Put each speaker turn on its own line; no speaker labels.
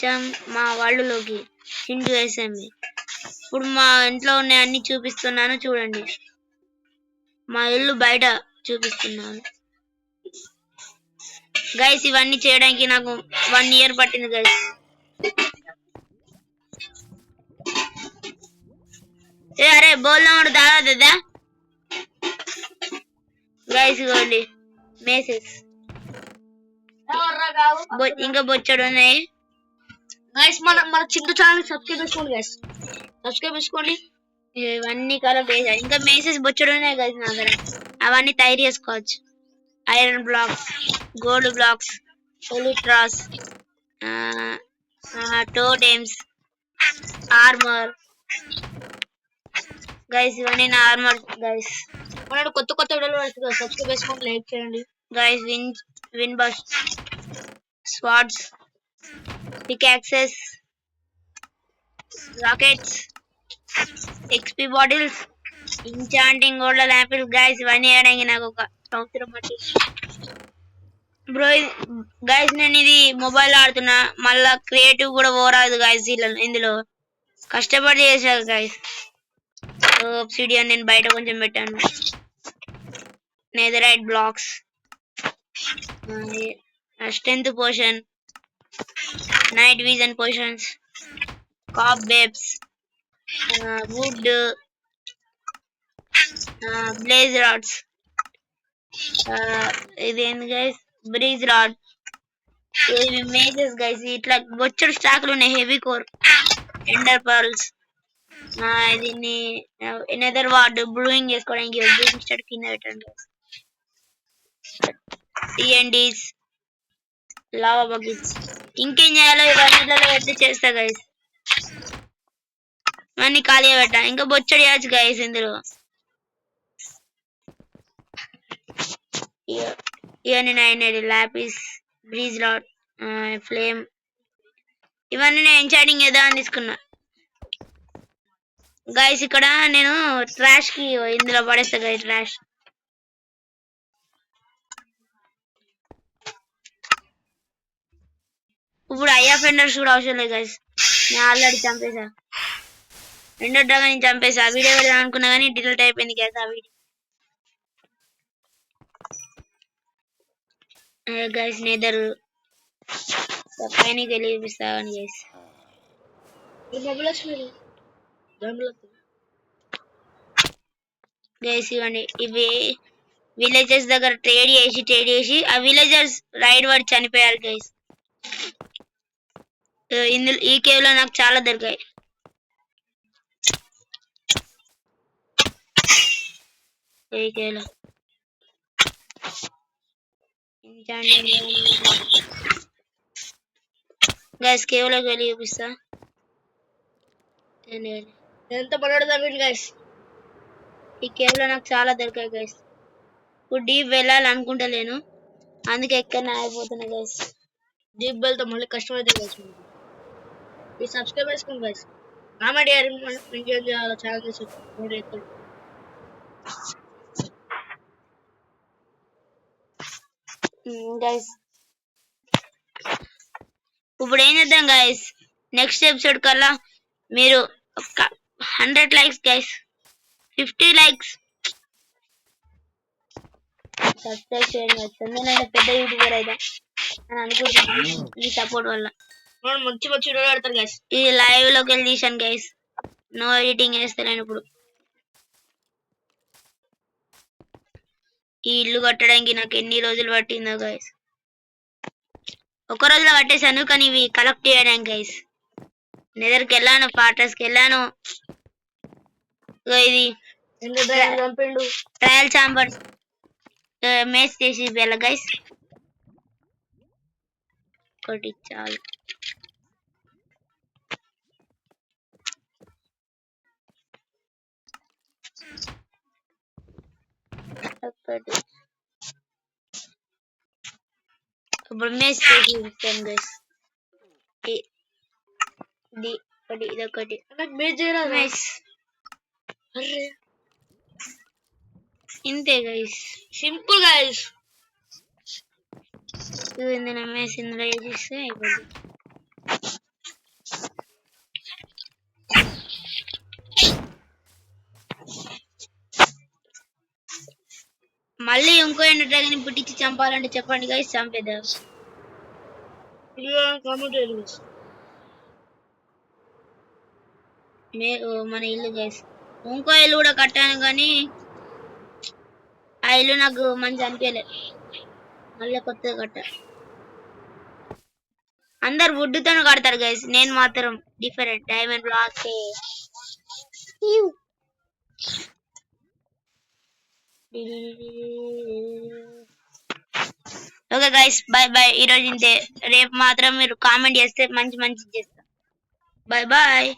వచ్చాం మా వాళ్ళలోకి చింటూ ఎస్ఎంఈ. ఇప్పుడు మా ఇంట్లో ఉన్న అన్ని చూపిస్తున్నాను చూడండి. మా ఇల్లు బయట చూపిస్తున్నాను గైస్. ఇవన్నీ చేయడానికి నాకు 1 year పట్టింది గైస్. అరే బోల్నా దాదా గైస్ ఇవ్వండి మెసేజ్. ఇంకా బొచ్చడు ఉన్నాయి గైస్. మన చింటూ ఛానల్ సబ్స్క్రైబ్ చేసుకోండి గైస్. సబ్స్క్రైబ్ చేసుకోండి. ఇవన్నీ కలెక్ట్ చేశాను. ఇంకా మెసేజ్ బొచ్చడు ఉన్నాయి గైస్ నా దగ్గర. అవన్నీ తయారు చేసుకోవచ్చు. Iron blocks, gold blocks, elytras, totems, armour guys. ఇవన్నీ నా ఆర్మర్ గైస్. మన కొత్త వీడియోలు వస్తుంది. సబ్స్క్రైబ్ చేసుకోండి, లైక్ చేయండి guys. Wind burst, swords, pickaxes, rockets, XP bottles, enchanting golden apple guys. ఇవన్నీ వేయడానికి నాకు ఒక సంవత్సరం పట్టి బ్రో. గైస్ నేను ఇది మొబైల్ ఆడుతున్నా, మళ్ళా క్రియేటివ్ కూడా పోరాదు గైస్. ఇందులో కష్టపడి చేశాను గైస్. ఆబ్సిడియన్ నేను బయట కొంచెం పెట్టాను. Netherite blocks, strength potion, night vision potions, cobwebs, wood, blaze rods, ఇదేంది గైస్ బ్రీజ్ రాడ్. ఇవి మేజెస్ గైస్. ఇట్లా బొచ్చడు స్టాక్లు ఉన్నాయి. హెవీ కోర్, ఎండర్ పర్ల్స్, దీన్ని నెదర్ వార్డ్ బ్లూయింగ్ చేసుకోవడానికి బ్లూయింగ్ స్టార్ట్ కింద పెట్టండి. TNTs, lava buckets. ఇంకేం చేయాలో ఇవన్నిట్లో పెట్టి చేస్తా గైస్. ఇవన్నీ ఖాళీగా పెట్టా. ఇంకా బొచ్చడి చేయొచ్చు గైస్ ఇందులో. ఇవన్నీ 9 లాపిస్, బ్రీజ్ రాడ్, ఫ్లేమ్. ఇవన్నీ నేను ఎంచాటింగ్ ఏదో అని తీసుకున్నా గైస్. ఇక్కడ నేను ట్రాష్ కి ఇందులో పడేస్తా గైస్. ట్రాష్ ఇప్పుడు ఐఎఫ్ఎండర్స్ కూడా అవసరం లేదు గైస్. నేను ఆల్రెడీ చంపేసా. ఎండర్ డ్రాగన్ చంపేసా. వీడియో పెడదాం అనుకున్నా కానీ డిలీట్ అయిపోయింది గైస్ ఆ వీడియో. గైస్ నెదర్ పైన వెళ్ళి చూపిస్తాను గైస్. గైస్ ఇవ్వండి. ఇవి విలేజెస్ దగ్గర ట్రేడ్ చేసి ఆ విలేజర్స్ రైడ్ వాడి చనిపోయారు గైస్. ఇందులో ఈ కేవ్ లో నాకు చాలా దొరికాయి. ఈ కేవ్ లో గైస్ కేవ్ లోకి వెళ్ళి చూపిస్తా. ఎంత పడదు గైస్. ఈ కేవ్ లో నాకు చాలా దొరికాయి గైస్. ఇప్పుడు డీప్ వెళ్ళాలనుకుంటలేను, అందుకే ఎక్కడ ఆగిపోతున్నా గైస్. డీప్ వెళ్తే మళ్ళీ కష్టమైతే గైస్. ఈ సబ్స్క్రైబ్ చేసుకోండి గైస్. కామెంట్ ఇంకేం చేయాలో ఛానల్ చేసి గైస్. ఇప్పుడు ఏం చేద్దాం గైస్, నెక్స్ట్ ఎపిసోడ్ కల్లా మీరు 100 likes గైస్. 50 likes సబ్స్క్రైబ్ చేయండి. తొందరగా పెద్ద యూట్యూబర్ అయితే అని అనుకుంటున్నాను ఈ సపోర్ట్ వల్ల. మంచి వీడియో పెడతారు గైస్. ఇది లైవ్ లోకి వెళ్ళి తీసాను గైస్. నో ఎడిటింగ్ చేస్తాను ఇప్పుడు. ఈ ఇల్లు కట్టడానికి నాకు ఎన్ని రోజులు పట్టిందో గైస్. ఒక రోజులో కట్టేశాను, కానీ ఇవి కలెక్ట్ చేయడానికి గైస్. నెదర్కి వెళ్ళాను, ఫార్ట్రెస్కి వెళ్ళాను. ఇది ట్రయల్ ఛాంబర్ మేస్ చేసి వెళ్ళ గైస్. ఒకటి చాలు. ఒకటి ఇప్పుడు మేస్ చేసి ఇస్తాను గైస్. ఇదొకటి మేస్. ఇంతే గైస్, సింపుల్ గైస్. ఇందులో మేస్ ఇందులో వేసిస్తే అయిపోతుంది. మళ్ళీ ఇంకో ఎండర్ డ్రాగన్ పుట్టించి చంపాలంటే చెప్పండి గైస్, చంపేద్దాం. మన ఇల్లు గైస్, ఇంకో ఇల్లు కూడా కట్టాను కానీ ఆ ఇల్లు నాకు మంచి అనిపించలే, మళ్ళీ కొత్తగా కట్టా. అందరు వుడ్తో కడతారు గైస్, నేను మాత్రం different diamond block. Okay guys, bye bye. ఈరోజు ఇంతే, రేపు మాత్రం మీరు కామెంట్ చేస్తే మంచి మంచి చేస్తా. Bye bye.